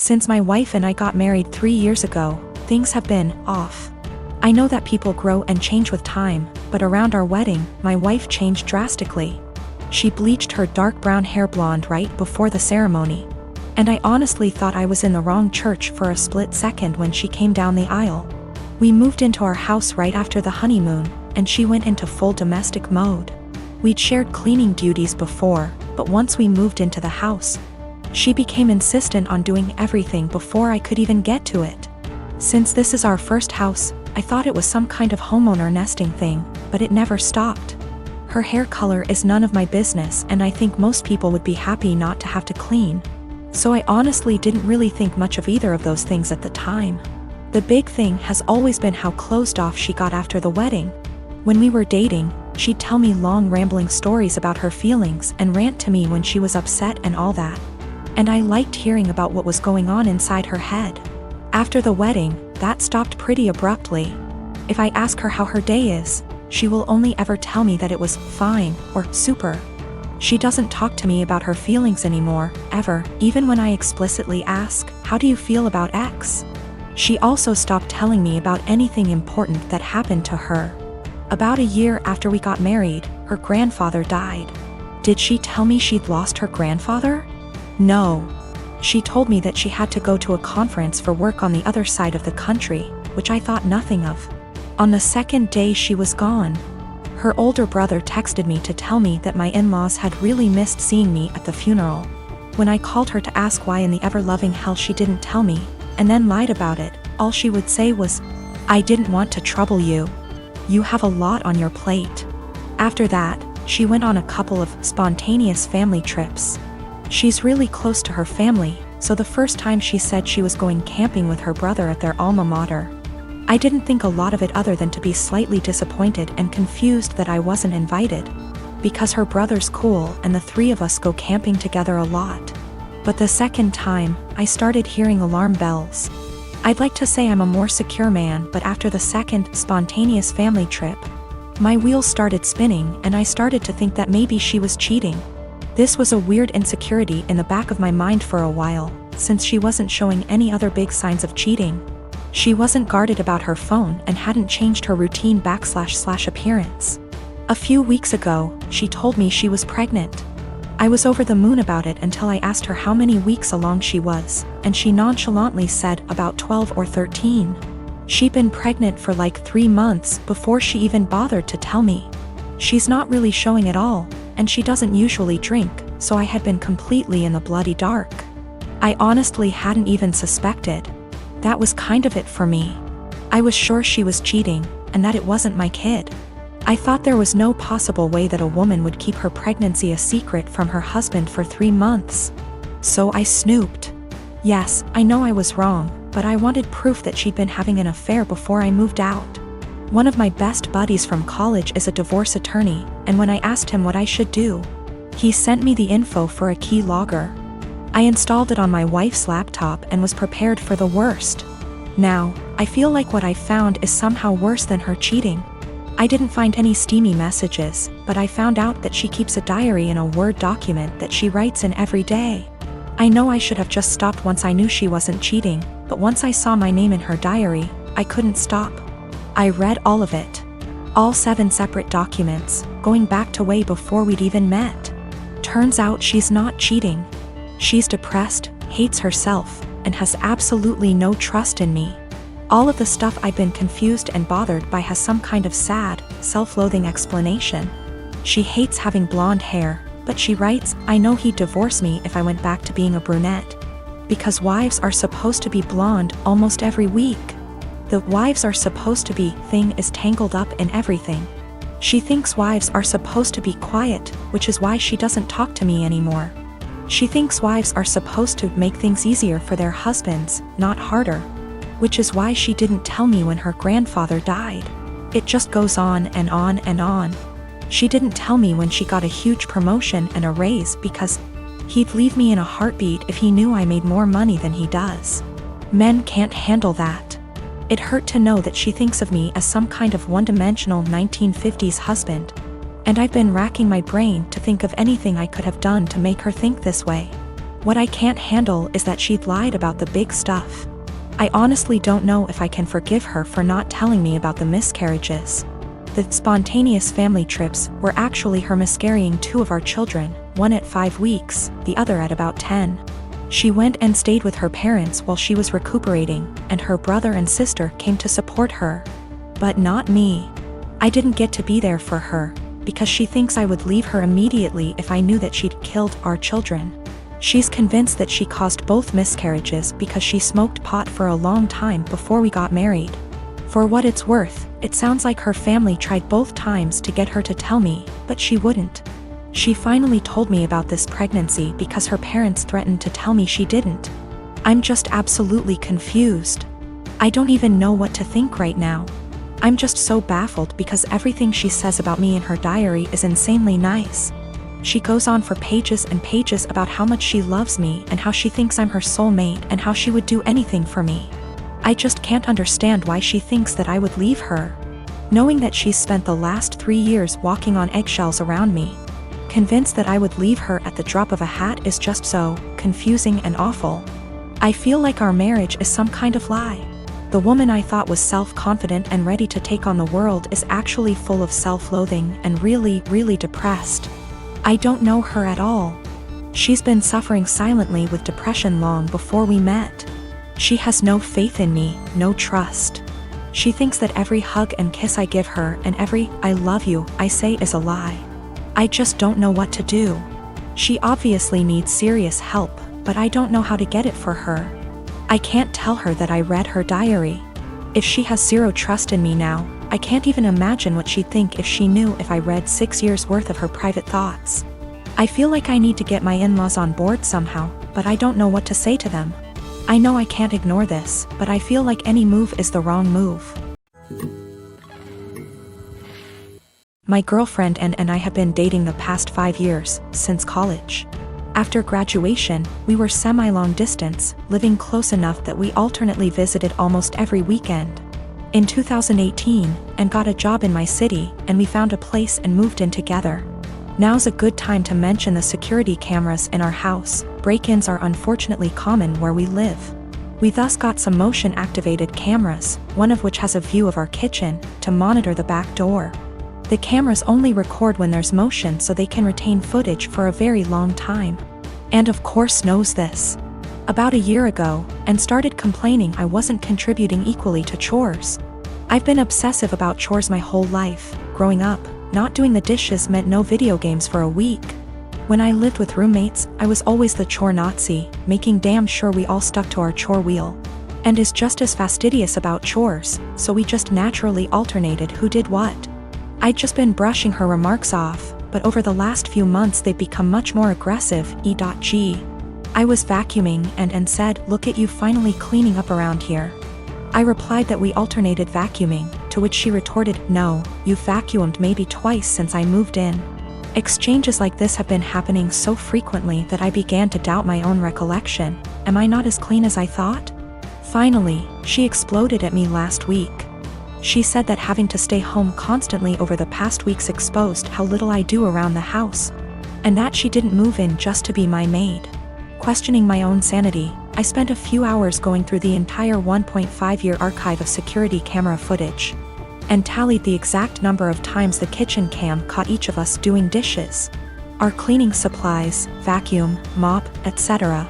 Since my wife and I got married 3 years ago, things have been off. I know that people grow and change with time, but around our wedding, my wife changed drastically. She bleached her dark brown hair blonde right before the ceremony. And I honestly thought I was in the wrong church for a split second when she came down the aisle. We moved into our house right after the honeymoon, and she went into full domestic mode. We'd shared cleaning duties before, but once we moved into the house, she became insistent on doing everything before I could even get to it. Since this is our first house, I thought it was some kind of homeowner nesting thing, but it never stopped. Her hair color is none of my business, and I think most people would be happy not to have to clean. So I honestly didn't really think much of either of those things at the time. The big thing has always been how closed off she got after the wedding. When we were dating, she'd tell me long rambling stories about her feelings and rant to me when she was upset and all that. And I liked hearing about what was going on inside her head. After the wedding, that stopped pretty abruptly. If I ask her how her day is, she will only ever tell me that it was fine or super. She doesn't talk to me about her feelings anymore, ever, even when I explicitly ask, "How do you feel about X?" She also stopped telling me about anything important that happened to her. About a year after we got married, her grandfather died. Did she tell me she'd lost her grandfather? No. She told me that she had to go to a conference for work on the other side of the country, which I thought nothing of. On the second day she was gone. Her older brother texted me to tell me that my in-laws had really missed seeing me at the funeral. When I called her to ask why in the ever-loving hell she didn't tell me, and then lied about it, all she would say was, "I didn't want to trouble you. You have a lot on your plate." After that, she went on a couple of spontaneous family trips. She's really close to her family, so the first time she said she was going camping with her brother at their alma mater. I didn't think a lot of it other than to be slightly disappointed and confused that I wasn't invited, because her brother's cool and the three of us go camping together a lot. But the second time, I started hearing alarm bells. I'd like to say I'm a more secure man, but after the second spontaneous family trip, my wheels started spinning and I started to think that maybe she was cheating. This was a weird insecurity in the back of my mind for a while, since she wasn't showing any other big signs of cheating. She wasn't guarded about her phone and hadn't changed her routine / appearance. A few weeks ago, she told me she was pregnant. I was over the moon about it until I asked her how many weeks along she was, and she nonchalantly said about 12 or 13. She'd been pregnant for like 3 months before she even bothered to tell me. She's not really showing at all, and she doesn't usually drink, so I had been completely in the bloody dark. I honestly hadn't even suspected. That was kind of it for me. I was sure she was cheating, and that it wasn't my kid. I thought there was no possible way that a woman would keep her pregnancy a secret from her husband for 3 months. So I snooped. Yes, I know I was wrong, but I wanted proof that she'd been having an affair before I moved out. One of my best buddies from college is a divorce attorney, and when I asked him what I should do, he sent me the info for a key logger. I installed it on my wife's laptop and was prepared for the worst. Now, I feel like what I found is somehow worse than her cheating. I didn't find any steamy messages, but I found out that she keeps a diary in a Word document that she writes in every day. I know I should have just stopped once I knew she wasn't cheating, but once I saw my name in her diary, I couldn't stop. I read all of it. All 7 separate documents, going back to way before we'd even met. Turns out she's not cheating. She's depressed, hates herself, and has absolutely no trust in me. All of the stuff I've been confused and bothered by has some kind of sad, self-loathing explanation. She hates having blonde hair, but she writes, "I know he'd divorce me if I went back to being a brunette. Because wives are supposed to be blonde almost every week." The "wives are supposed to be" thing is tangled up in everything. She thinks wives are supposed to be quiet, which is why she doesn't talk to me anymore. She thinks wives are supposed to make things easier for their husbands, not harder. Which is why she didn't tell me when her grandfather died. It just goes on and on and on. She didn't tell me when she got a huge promotion and a raise because he'd leave me in a heartbeat if he knew I made more money than he does. Men can't handle that. It hurt to know that she thinks of me as some kind of one-dimensional 1950s husband, and I've been racking my brain to think of anything I could have done to make her think this way. What I can't handle is that she'd lied about the big stuff. I honestly don't know if I can forgive her for not telling me about the miscarriages. The spontaneous family trips were actually her miscarrying 2 of our children, one at 5 weeks, the other at about 10. She went and stayed with her parents while she was recuperating, and her brother and sister came to support her. But not me. I didn't get to be there for her, because she thinks I would leave her immediately if I knew that she'd killed our children. She's convinced that she caused both miscarriages because she smoked pot for a long time before we got married. For what it's worth, it sounds like her family tried both times to get her to tell me, but she wouldn't. She finally told me about this pregnancy because her parents threatened to tell me she didn't. I'm just absolutely confused. I don't even know what to think right now. I'm just so baffled because everything she says about me in her diary is insanely nice. She goes on for pages and pages about how much she loves me and how she thinks I'm her soulmate and how she would do anything for me. I just can't understand why she thinks that I would leave her. Knowing that she's spent the last 3 years walking on eggshells around me, convinced that I would leave her at the drop of a hat is just so confusing and awful. I feel like our marriage is some kind of lie. The woman I thought was self-confident and ready to take on the world is actually full of self-loathing and really, really depressed. I don't know her at all. She's been suffering silently with depression long before we met. She has no faith in me, no trust. She thinks that every hug and kiss I give her and every "I love you" I say is a lie. I just don't know what to do. She obviously needs serious help, but I don't know how to get it for her. I can't tell her that I read her diary. If she has zero trust in me now, I can't even imagine what she'd think if she knew if I read 6 years worth of her private thoughts. I feel like I need to get my in-laws on board somehow, but I don't know what to say to them. I know I can't ignore this, but I feel like any move is the wrong move. My girlfriend and I have been dating the past 5 years, since college. After graduation, we were semi-long distance, living close enough that we alternately visited almost every weekend. In 2018, and got a job in my city, and we found a place and moved in together. Now's a good time to mention the security cameras in our house. Break-ins are unfortunately common where we live. We thus got some motion-activated cameras, one of which has a view of our kitchen, to monitor the back door. The cameras only record when there's motion so they can retain footage for a very long time. And of course knows this. About a year ago, and started complaining I wasn't contributing equally to chores. I've been obsessive about chores my whole life. Growing up, not doing the dishes meant no video games for a week. When I lived with roommates, I was always the chore Nazi, making damn sure we all stuck to our chore wheel. And is just as fastidious about chores, so we just naturally alternated who did what. I'd just been brushing her remarks off, but over the last few months they've become much more aggressive. E.g. I was vacuuming and said, "Look at you finally cleaning up around here." I replied that we alternated vacuuming, to which she retorted, "No, you've vacuumed maybe twice since I moved in." Exchanges like this have been happening so frequently that I began to doubt my own recollection. Am I not as clean as I thought? Finally, she exploded at me last week. She said that having to stay home constantly over the past weeks exposed how little I do around the house, and that she didn't move in just to be my maid. Questioning my own sanity, I spent a few hours going through the entire 1.5-year archive of security camera footage, and tallied the exact number of times the kitchen cam caught each of us doing dishes. Our cleaning supplies, vacuum, mop, etc.,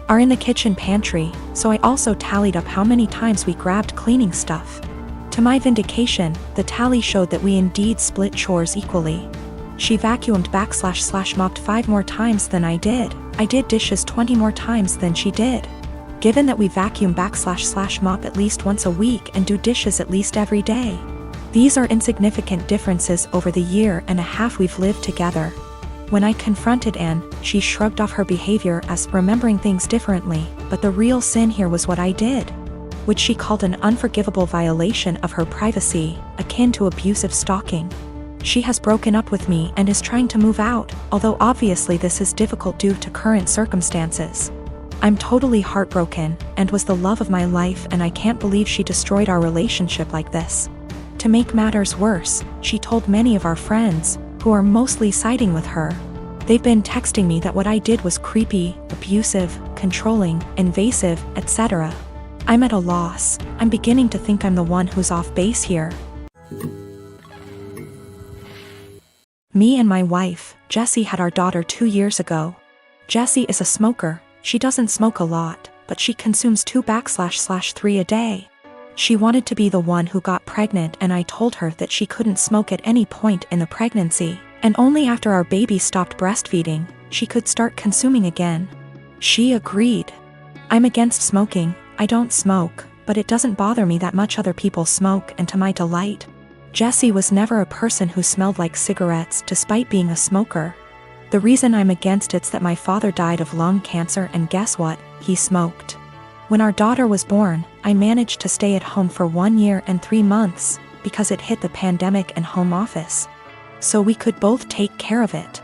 are in the kitchen pantry, so I also tallied up how many times we grabbed cleaning stuff. To my vindication, the tally showed that we indeed split chores equally. She vacuumed / mopped 5 more times than I did. I did dishes 20 more times than she did. Given that we vacuum / mop at least once a week and do dishes at least every day, these are insignificant differences over the year and a half we've lived together. When I confronted Anne, she shrugged off her behavior as remembering things differently, but the real sin here was what I did, which she called an unforgivable violation of her privacy, akin to abusive stalking. She has broken up with me and is trying to move out, although obviously this is difficult due to current circumstances. I'm totally heartbroken, and was the love of my life, and I can't believe she destroyed our relationship like this. To make matters worse, she told many of our friends, who are mostly siding with her, They've been texting me that what I did was creepy, abusive, controlling, invasive, etc. I'm at a loss. I'm beginning to think I'm the one who's off base here. Me and my wife, Jessie, had our daughter 2 years ago. Jessie is a smoker. She doesn't smoke a lot, but she consumes 2/3 a day. She wanted to be the one who got pregnant, and I told her that she couldn't smoke at any point in the pregnancy, and only after our baby stopped breastfeeding, she could start consuming again. She agreed. I'm against smoking. I don't smoke, but it doesn't bother me that much other people smoke, and to my delight. Jessie was never a person who smelled like cigarettes despite being a smoker. The reason I'm against it's that my father died of lung cancer, and guess what? He smoked. When our daughter was born, I managed to stay at home for 1 year and 3 months, because it hit the pandemic and home office. So we could both take care of it.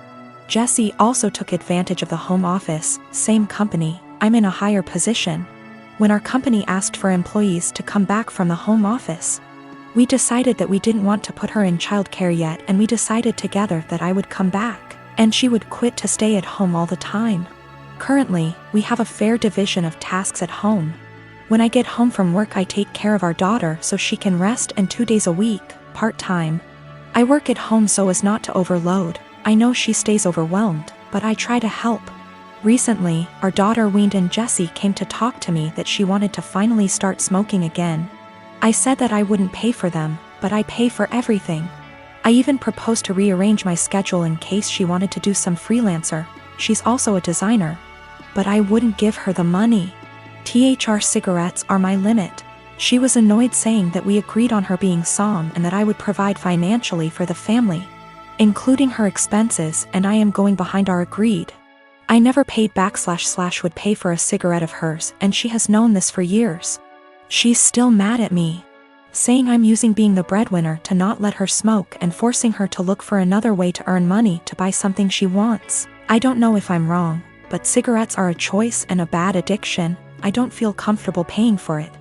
Jessie also took advantage of the home office, same company, I'm in a higher position. When our company asked for employees to come back from the home office, we decided that we didn't want to put her in childcare yet, and we decided together that I would come back, and she would quit to stay at home all the time. Currently, we have a fair division of tasks at home. When I get home from work, I take care of our daughter so she can rest, and 2 days a week, part-time, I work at home so as not to overload. I know she stays overwhelmed, but I try to help. Recently, our daughter weaned, and Jessie came to talk to me that she wanted to finally start smoking again. I said that I wouldn't pay for them, but I pay for everything. I even proposed to rearrange my schedule in case she wanted to do some freelancer. She's also a designer. But I wouldn't give her the money. THR cigarettes are my limit. She was annoyed, saying that we agreed on her being SOM and that I would provide financially for the family, including her expenses, and I am going behind our agreed. I never paid back / would pay for a cigarette of hers, and she has known this for years. She's still mad at me, saying I'm using being the breadwinner to not let her smoke and forcing her to look for another way to earn money to buy something she wants. I don't know if I'm wrong, but cigarettes are a choice and a bad addiction. I don't feel comfortable paying for it.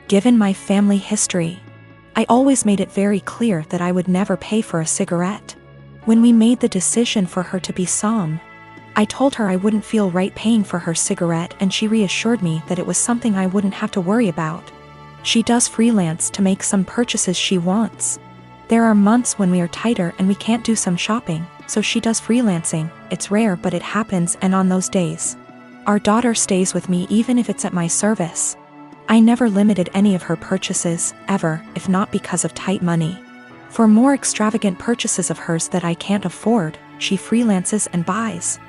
Given my family history, I always made it very clear that I would never pay for a cigarette. When we made the decision for her to be SOM, I told her I wouldn't feel right paying for her cigarette, and she reassured me that it was something I wouldn't have to worry about. She does freelance to make some purchases she wants. There are months when we are tighter and we can't do some shopping, so she does freelancing. It's rare, but it happens, and on those days, our daughter stays with me even if it's at my service. I never limited any of her purchases, ever, if not because of tight money. For more extravagant purchases of hers that I can't afford, she freelances and buys.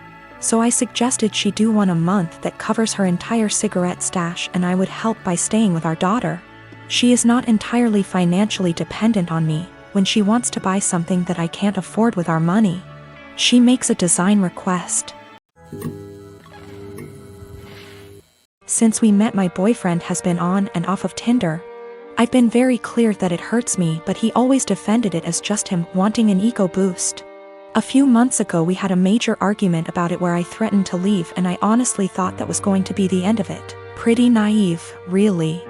So I suggested she do one a month that covers her entire cigarette stash, and I would help by staying with our daughter. She is not entirely financially dependent on me. When she wants to buy something that I can't afford with our money, she makes a design request. Since we met, my boyfriend has been on and off of Tinder. I've been very clear that it hurts me, but he always defended it as just him wanting an ego boost. A few months ago we had a major argument about it where I threatened to leave, and I honestly thought that was going to be the end of it. Pretty naive, really.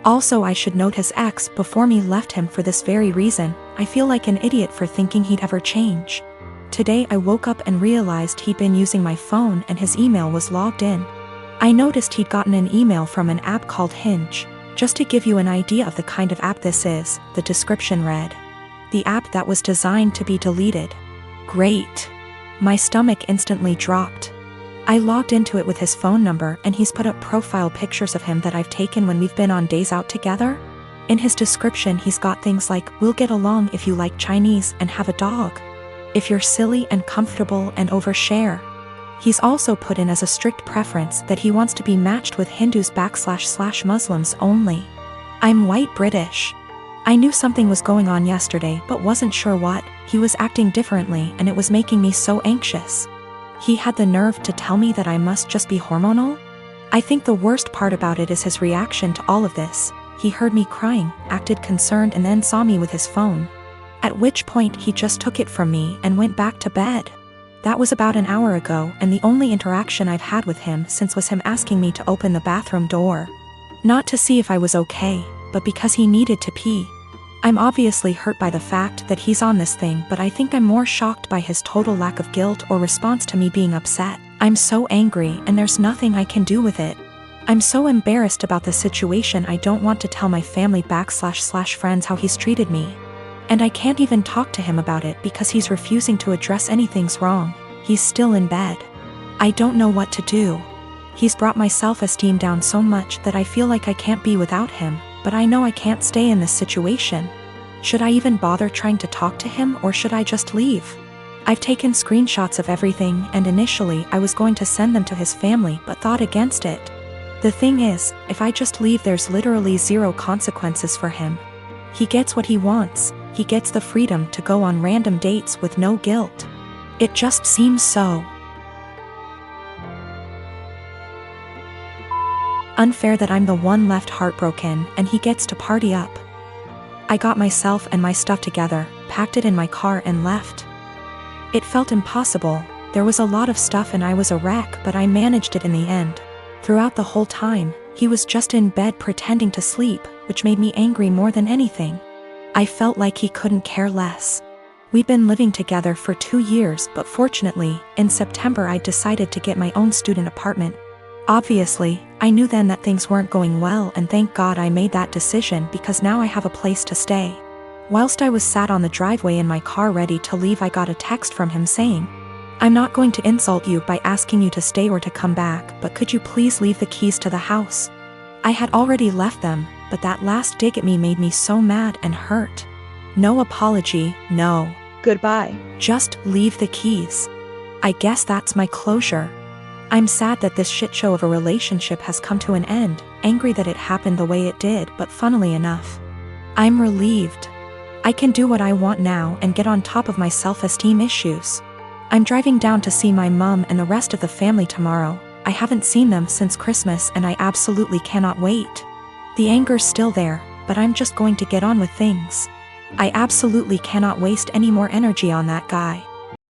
Also, I should note his ex before me left him for this very reason. I feel like an idiot for thinking he'd ever change. Today I woke up and realized he'd been using my phone and his email was logged in. I noticed he'd gotten an email from an app called Hinge. Just to give you an idea of the kind of app this is, the description read, "The app that was designed to be deleted." Great. My stomach instantly dropped. I logged into it with his phone number, and he's put up profile pictures of him that I've taken when we've been on days out together. In his description he's got things like, "We'll get along if you like Chinese and have a dog. If you're silly and comfortable and overshare." He's also put in as a strict preference that he wants to be matched with Hindus / Muslims only. I'm white British. I knew something was going on yesterday but wasn't sure what. He was acting differently and it was making me so anxious. He had the nerve to tell me that I must just be hormonal? I think the worst part about it is his reaction to all of this. He heard me crying, acted concerned, and then saw me with his phone. At which point he just took it from me and went back to bed. That was about an hour ago, and the only interaction I've had with him since was him asking me to open the bathroom door. Not to see if I was okay, but because he needed to pee. I'm obviously hurt by the fact that he's on this thing, but I think I'm more shocked by his total lack of guilt or response to me being upset. I'm so angry and there's nothing I can do with it. I'm so embarrassed about the situation I don't want to tell my family / friends how he's treated me. And I can't even talk to him about it because he's refusing to address anything's wrong. He's still in bed. I don't know what to do. He's brought my self-esteem down so much that I feel like I can't be without him, but I know I can't stay in this situation. Should I even bother trying to talk to him or should I just leave? I've taken screenshots of everything and initially I was going to send them to his family but thought against it. The thing is, if I just leave there's literally zero consequences for him. He gets what he wants, he gets the freedom to go on random dates with no guilt. It just seems so unfair that I'm the one left heartbroken and he gets to party up. I got myself and my stuff together, packed it in my car and left. It felt impossible, there was a lot of stuff and I was a wreck, but I managed it in the end. Throughout the whole time, he was just in bed pretending to sleep, which made me angry more than anything. I felt like he couldn't care less. We've been living together for 2 years, but fortunately, in September I decided to get my own student apartment. Obviously, I knew then that things weren't going well and thank God I made that decision because now I have a place to stay. Whilst I was sat on the driveway in my car ready to leave, I got a text from him saying, "I'm not going to insult you by asking you to stay or to come back, but could you please leave the keys to the house?" I had already left them, but that last dig at me made me so mad and hurt. No apology, no goodbye, just leave the keys. I guess that's my closure. I'm sad that this shit show of a relationship has come to an end, angry that it happened the way it did, but funnily enough, I'm relieved. I can do what I want now and get on top of my self-esteem issues. I'm driving down to see my mom and the rest of the family tomorrow. I haven't seen them since Christmas and I absolutely cannot wait. The anger's still there, but I'm just going to get on with things. I absolutely cannot waste any more energy on that guy.